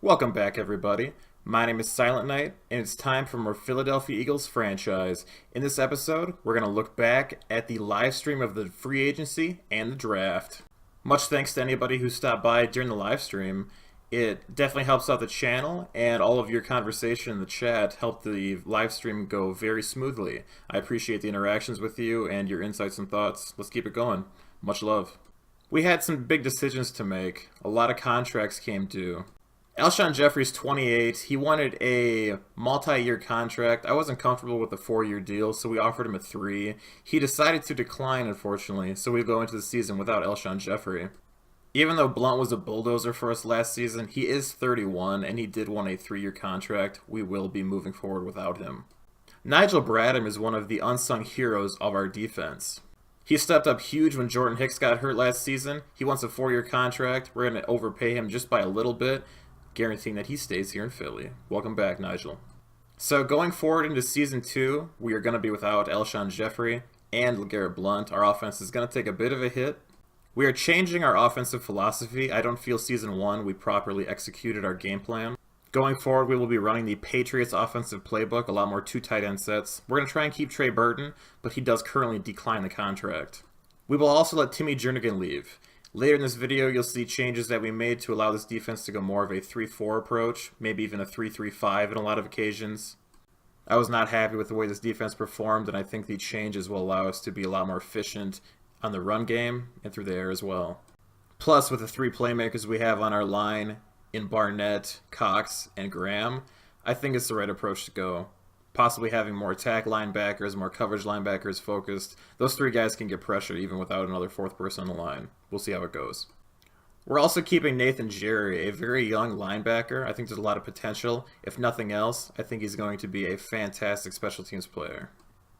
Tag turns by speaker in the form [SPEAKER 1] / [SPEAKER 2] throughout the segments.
[SPEAKER 1] Welcome back, everybody. My name is Silent Knight, and it's time for more Philadelphia Eagles franchise. In this episode, we're going to look back at the live stream of the free agency and the draft. Much thanks to anybody who stopped by during the live stream. It definitely helps out the channel, and all of your conversation in the chat helped the live stream go very smoothly. I appreciate the interactions with you and your insights and thoughts. Let's keep it going. Much love. We had some big decisions to make. A lot of contracts came due. Alshon Jeffrey's 28. He wanted a multi-year contract. I wasn't comfortable with the 4-year deal, so we offered him a 3. He decided to decline, unfortunately, so we go into the season without Alshon Jeffrey. Even though Blount was a bulldozer for us last season, he is 31, and he did want a 3-year contract. We will be moving forward without him. Nigel Bradham is one of the unsung heroes of our defense. He stepped up huge when Jordan Hicks got hurt last season. He wants a 4-year contract. We're going to overpay him just by a little bit, guaranteeing that he stays here in Philly. Welcome back, Nigel. So going forward into Season 2, we are going to be without Alshon Jeffrey and LeGarrette Blount. Our offense is going to take a bit of a hit. We are changing our offensive philosophy. I don't feel Season 1 we properly executed our game plan. Going forward, we will be running the Patriots offensive playbook, a lot more 2 tight end sets. We're going to try and keep Trey Burton, but he does currently decline the contract. We will also let Timmy Jernigan leave. Later in this video, you'll see changes that we made to allow this defense to go more of a 3-4 approach, maybe even a 3-3-5 in a lot of occasions. I was not happy with the way this defense performed, and I think the changes will allow us to be a lot more efficient on the run game and through the air as well. Plus, with the 3 playmakers we have on our line in Barnett, Cox, and Graham, I think it's the right approach to go. Possibly having more attack linebackers, more coverage linebackers focused. Those 3 guys can get pressure even without another 4th person on the line. We'll see how it goes. We're also keeping Nathan Jerry, a very young linebacker. I think there's a lot of potential. If nothing else, I think he's going to be a fantastic special teams player.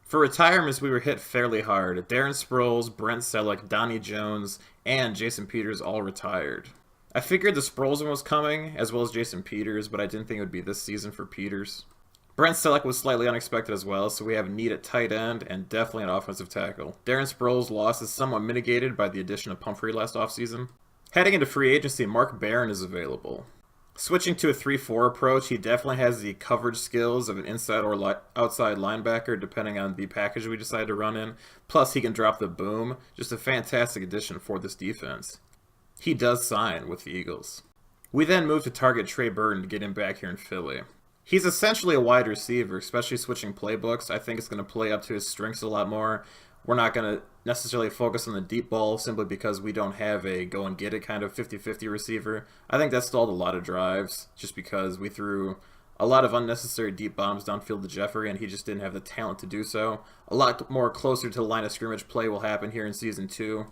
[SPEAKER 1] For retirements, we were hit fairly hard. Darren Sproles, Brent Selleck, Donnie Jones, and Jason Peters all retired. I figured the Sproles one was coming, as well as Jason Peters, but I didn't think it would be this season for Peters. Brent Selleck was slightly unexpected as well, so we have need at tight end and definitely an offensive tackle. Darren Sproles' loss is somewhat mitigated by the addition of Pumphrey last offseason. Heading into free agency, Mark Barron is available. Switching to a 3-4 approach, he definitely has the coverage skills of an inside or outside linebacker depending on the package we decide to run in. Plus, he can drop the boom. Just a fantastic addition for this defense. He does sign with the Eagles. We then move to target Trey Burton to get him back here in Philly. He's essentially a wide receiver, especially switching playbooks. I think it's going to play up to his strengths a lot more. We're not going to necessarily focus on the deep ball simply because we don't have a go-and-get-it kind of 50-50 receiver. I think that stalled a lot of drives just because we threw a lot of unnecessary deep bombs downfield to Jeffrey, and he just didn't have the talent to do so. A lot more closer to the line of scrimmage play will happen here in Season 2,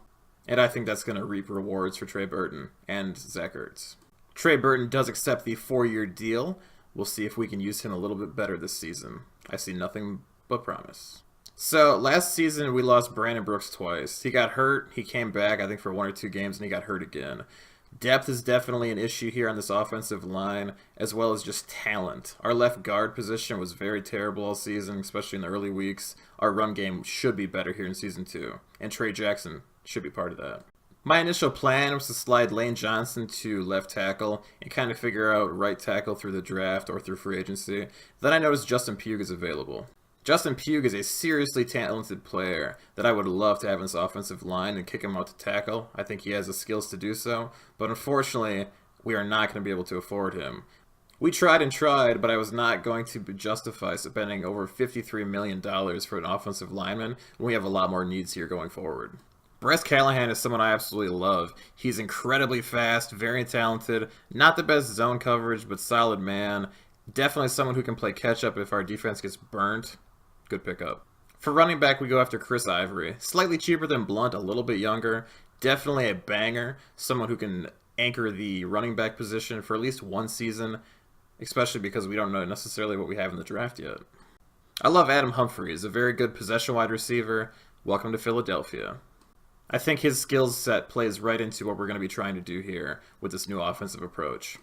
[SPEAKER 1] and I think that's going to reap rewards for Trey Burton and Zach Ertz. Trey Burton does accept the 4-year deal. We'll see if we can use him a little bit better this season. I see nothing but promise. So, last season we lost Brandon Brooks twice. He got hurt, he came back, I think for 1 or 2 games, and he got hurt again. Depth is definitely an issue here on this offensive line, as well as just talent. Our left guard position was very terrible all season, especially in the early weeks. Our run game should be better here in Season 2, and Trey Jackson should be part of that. My initial plan was to slide Lane Johnson to left tackle and kind of figure out right tackle through the draft or through free agency. Then I noticed Justin Pugh is available. Justin Pugh is a seriously talented player that I would love to have in this offensive line and kick him out to tackle. I think he has the skills to do so, but unfortunately, we are not going to be able to afford him. We tried and tried, but I was not going to justify spending over $53 million for an offensive lineman when we have a lot more needs here going forward. Bryce Callahan is someone I absolutely love. He's incredibly fast, very talented, not the best zone coverage, but solid man. Definitely someone who can play catch-up if our defense gets burnt. Good pickup. For running back, we go after Chris Ivory. Slightly cheaper than Blount, a little bit younger. Definitely a banger. Someone who can anchor the running back position for at least 1 season, especially because we don't know necessarily what we have in the draft yet. I love Adam Humphries, a very good possession wide receiver. Welcome to Philadelphia. I think his skills set plays right into what we're going to be trying to do here with this new offensive approach.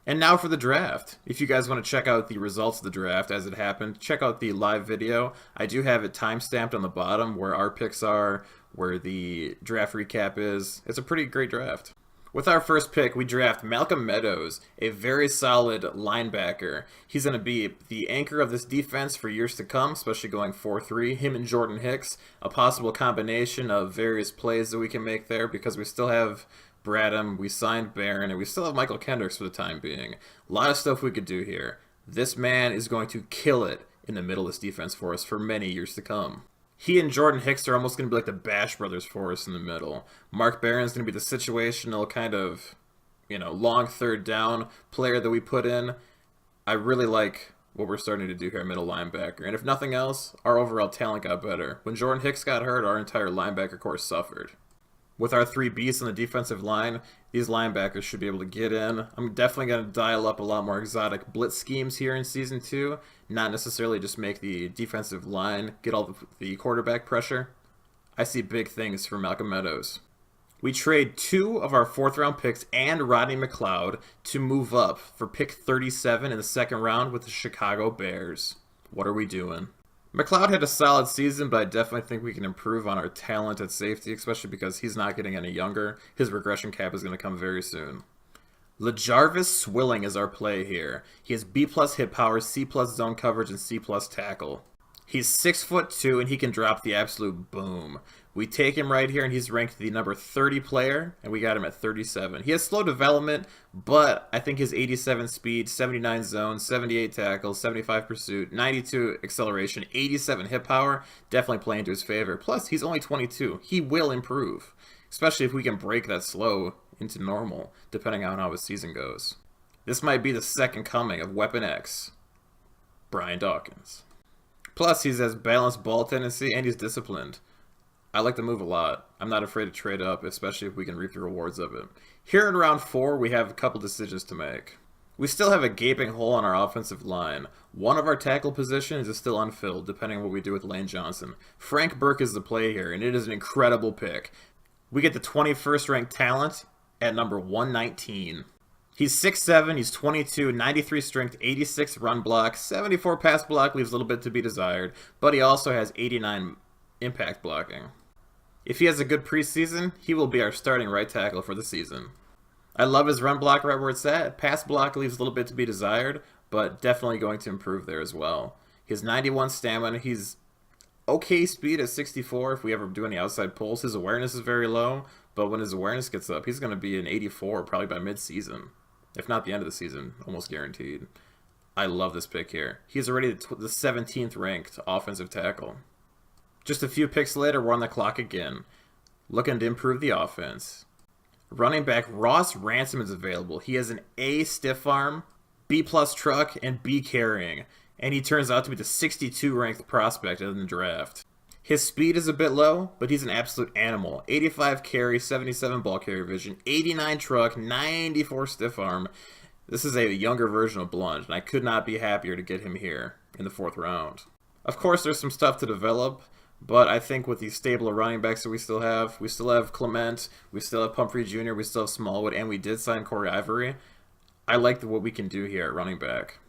[SPEAKER 1] And now for the draft. If you guys want to check out the results of the draft as it happened, check out the live video. I do have it timestamped on the bottom where our picks are, where the draft recap is. It's a pretty great draft. With our first pick, we draft Malcolm Meadows, a very solid linebacker. He's going to be the anchor of this defense for years to come, especially going 4-3. Him and Jordan Hicks, a possible combination of various plays that we can make there because we still have Bradham, we signed Barron, and we still have Michael Kendricks for the time being. A lot of stuff we could do here. This man is going to kill it in the middle of this defense for us for many years to come. He and Jordan Hicks are almost going to be like the Bash brothers for us in the middle. Mark Barron's going to be the situational kind of, long third down player that we put in. I really like what we're starting to do here at middle linebacker. And if nothing else, our overall talent got better. When Jordan Hicks got hurt, our entire linebacker corps suffered. With our 3 beasts on the defensive line, these linebackers should be able to get in. I'm definitely going to dial up a lot more exotic blitz schemes here in Season 2. Not necessarily just make the defensive line get all the quarterback pressure. I see big things for Malcolm Meadows. We trade 2 of our 4th round picks and Rodney McLeod to move up for pick 37 in the 2nd round with the Chicago Bears. What are we doing? McLeod had a solid season, but I definitely think we can improve on our talent at safety, especially because he's not getting any younger. His regression cap is going to come very soon. LaJarvis Swilling is our play here. He has B+ hit power, C+ zone coverage, and C+ tackle. He's 6'2", and he can drop the absolute boom. We take him right here, and he's ranked the number 30 player, and we got him at 37. He has slow development, but I think his 87 speed, 79 zone, 78 tackle, 75 pursuit, 92 acceleration, 87 hit power, definitely play into his favor. Plus, he's only 22. He will improve, especially if we can break that slow into normal, depending on how his season goes. This might be the second coming of Weapon X, Brian Dawkins. Plus, he has balanced ball tendency, and he's disciplined. I like the move a lot. I'm not afraid to trade up, especially if we can reap the rewards of it. Here in round 4, we have a couple decisions to make. We still have a gaping hole on our offensive line. One of our tackle positions is still unfilled, depending on what we do with Lane Johnson. Frank Burke is the play here, and it is an incredible pick. We get the 21st ranked talent at number 119. He's 6'7", he's 22, 93 strength, 86 run block, 74 pass block, leaves a little bit to be desired, but he also has 89 impact blocking. If he has a good preseason, he will be our starting right tackle for the season. I love his run block right where it's at. Pass block leaves a little bit to be desired, but definitely going to improve there as well. He has 91 stamina. He's okay speed at 64 if we ever do any outside pulls. His awareness is very low, but when his awareness gets up, he's going to be an 84 probably by mid-season. If not the end of the season, almost guaranteed. I love this pick here. He's already the 17th ranked offensive tackle. Just a few picks later, we're on the clock again, looking to improve the offense. Running back Ross RANSOM is available. He has an A stiff arm, B+ truck, and B carrying, and he turns out to be the 62 ranked prospect in the draft. His speed is a bit low, but he's an absolute animal. 85 carry, 77 ball carrier vision, 89 truck, 94 stiff arm. This is a younger version of Blunt, and I could not be happier to get him here in the 4th round. Of course, there's some stuff to develop, but I think with the stable of running backs that we still have Clement, we still have Pumphrey Jr., we still have Smallwood, and we did sign Corey IVORY. I like what we can do here at running back.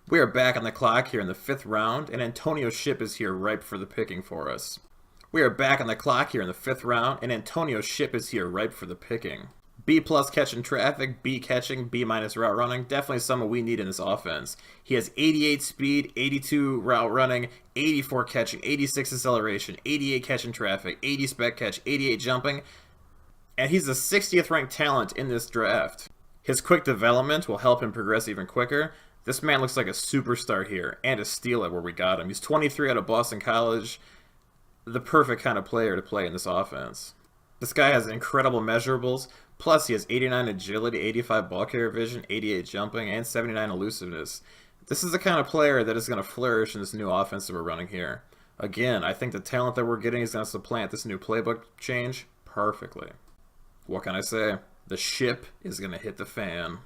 [SPEAKER 1] We are back on the clock here in the 5th round, and Antonio SHIPP is here ripe for the picking for us. We are back on the clock here in the 5th round, and Antonio SHIPP is here ripe for the picking. B+ catching traffic, B catching, B- route running. Definitely someone we need in this offense. He has 88 speed, 82 route running, 84 catching, 86 acceleration, 88 catching traffic, 80 spec catch, 88 jumping. And he's the 60th ranked talent in this draft. His quick development will help him progress even quicker. This man looks like a superstar here and a steal at where we got him. He's 23 out of Boston College. The perfect kind of player to play in this offense. This guy has incredible measurables. Plus, he has 89 agility, 85 ball carrier vision, 88 jumping, and 79 elusiveness. This is the kind of player that is going to flourish in this new offense that we're running here. Again, I think the talent that we're getting is going to supplant this new playbook change perfectly. What can I say? The ship is going to hit the fan.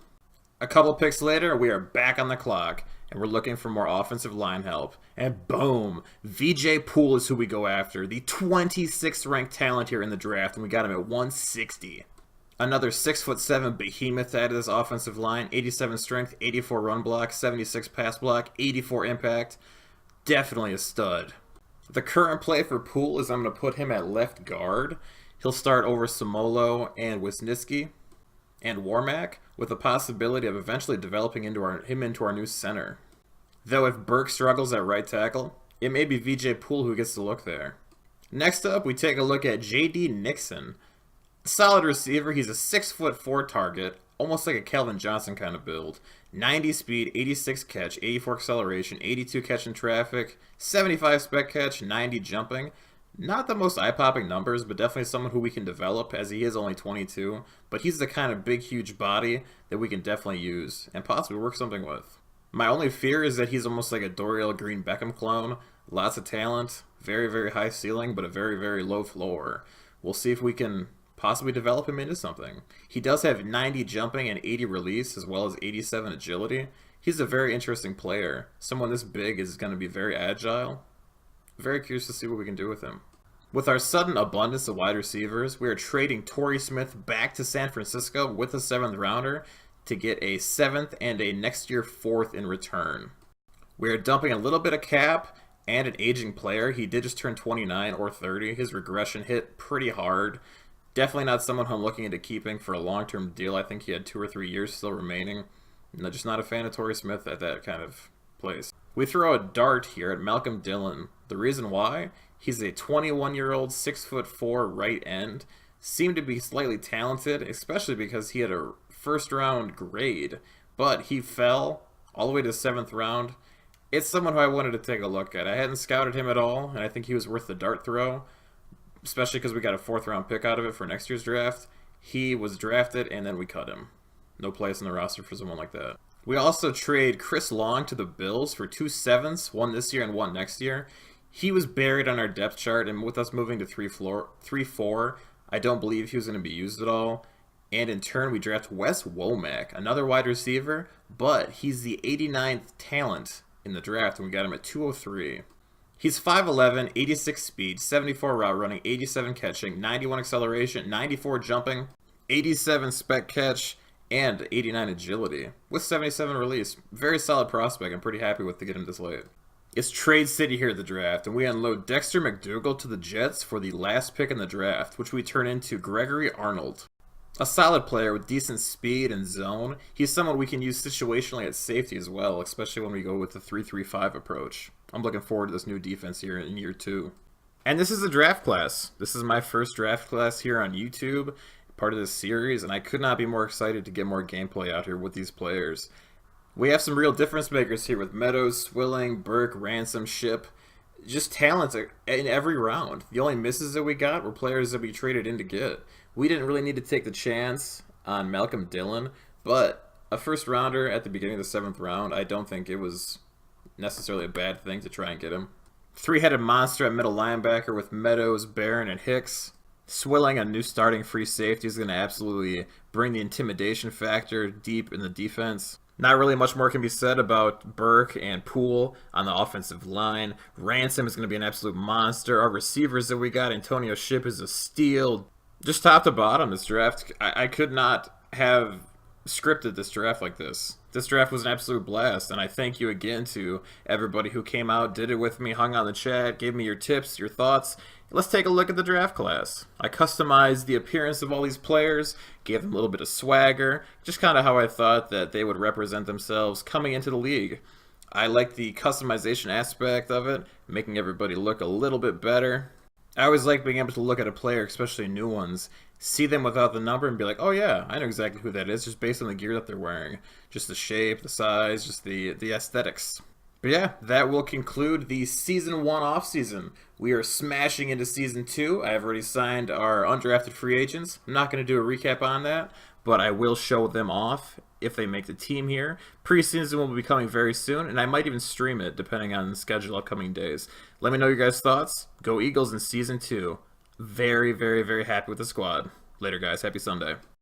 [SPEAKER 1] A couple picks later, we are back on the clock, and we're looking for more offensive line help. And boom! VJ Poole is who we go after, the 26th ranked talent here in the draft, and we got him at 160. Another 6'7" behemoth to add to this offensive line, 87 strength, 84 run block, 76 pass block, 84 impact. Definitely a stud. The current play for Poole is I'm going to put him at left guard. He'll start over Samolo and Wisniewski. and Warmack, with the possibility of eventually developing him into our new center. Though if Burke struggles at right tackle, it may be VJ Poole who gets to look there. Next up, we take a look at JD Nixon. Solid receiver, he's a 6'4" target, almost like a Calvin Johnson kind of build. 90 speed, 86 catch, 84 acceleration, 82 catch in traffic, 75 spec catch, 90 jumping. Not the most eye-popping numbers, but definitely someone who we can develop, as he is only 22. But he's the kind of big, huge body that we can definitely use and possibly work something with. My only fear is that he's almost like a Dorial Green Beckham clone. Lots of talent, very, very high ceiling, but a very, very low floor. We'll see if we can possibly develop him into something. He does have 90 jumping and 80 release, as well as 87 agility. He's a very interesting player. Someone this big is going to be very agile. Very curious to see what we can do with him. With our sudden abundance of wide receivers, we are trading Torrey Smith back to San Francisco with a 7th rounder to get a 7th and a next year 4th in return. We are dumping a little bit of cap and an aging player. He did just turn 29 or 30. His regression hit pretty hard. Definitely not someone who I'm looking into keeping for a long-term deal. I think he had 2 or 3 years still remaining. I'm just not a fan of Torrey Smith at that kind of place. We throw a dart here at Malcolm Dillon. The reason why? He's a 21-year-old, 6'4" right end. Seemed to be slightly talented, especially because he had a first-round grade, but he fell all the way to 7th round. It's someone who I wanted to take a look at. I hadn't scouted him at all, and I think he was worth the dart throw, especially because we got a 4th-round pick out of it for next year's draft. He was drafted, and then we cut him. No place in the roster for someone like that. We also trade Chris Long to the Bills for 2 7s, one this year and one next year. He was buried on our depth chart, and with us moving to 3-4, I don't believe he was going to be used at all. And in turn, we draft Wes Womack, another wide receiver, but he's the 89th talent in the draft, and we got him at 203. He's 5'11", 86 speed, 74 route running, 87 catching, 91 acceleration, 94 jumping, 87 spec catch, and 89 agility, with 77 release. Very solid prospect. I'm pretty happy with to get him this late. It's Trade City here at the draft, and we unload Dexter McDougal to the Jets for the last pick in the draft, which we turn into Gregory Arnold. A solid player with decent speed and zone. He's someone we can use situationally at safety as well, especially when we go with the 3-3-5 approach. I'm looking forward to this new defense here in year 2. And this is a draft class. This is my first draft class here on YouTube, part of this series, and I could not be more excited to get more gameplay out here with these players. We have some real difference makers here with Meadows, Swilling, Burke, Ransom, Ship. Just talents in every round. The only misses that we got were players that we traded in to get. We didn't really need to take the chance on Malcolm Dillon, but a first rounder at the beginning of the 7th round, I don't think it was necessarily a bad thing to try and get him. 3-headed monster at middle linebacker with Meadows, Barron, and Hicks. Swilling, a new starting free safety, is going to absolutely bring the intimidation factor deep in the defense. Not really much more can be said about Burke and Poole on the offensive line. Ransom is going to be an absolute monster. Our receivers that we got, Antonio Ship is a steal. Just top to bottom, this draft, I could not have scripted this draft like this. This draft was an absolute blast, and I thank you again to everybody who came out, did it with me, hung on the chat, gave me your tips, your thoughts. Let's take a look at the draft class. I customized the appearance of all these players, gave them a little bit of swagger, just kind of how I thought that they would represent themselves coming into the league. I like the customization aspect of it, making everybody look a little bit better. I always like being able to look at a player, especially new ones, see them without the number and be like, oh yeah, I know exactly who that is, just based on the gear that they're wearing. Just the shape, the size, just the aesthetics. But yeah, that will conclude the Season 1 offseason. We are smashing into Season 2. I have already signed our undrafted free agents. I'm not going to do a recap on that, but I will show them off if they make the team here. Preseason will be coming very soon, and I might even stream it depending on the schedule upcoming days. Let me know your guys' thoughts. Go Eagles in Season 2. Very, very, very happy with the squad. Later, guys. Happy Sunday.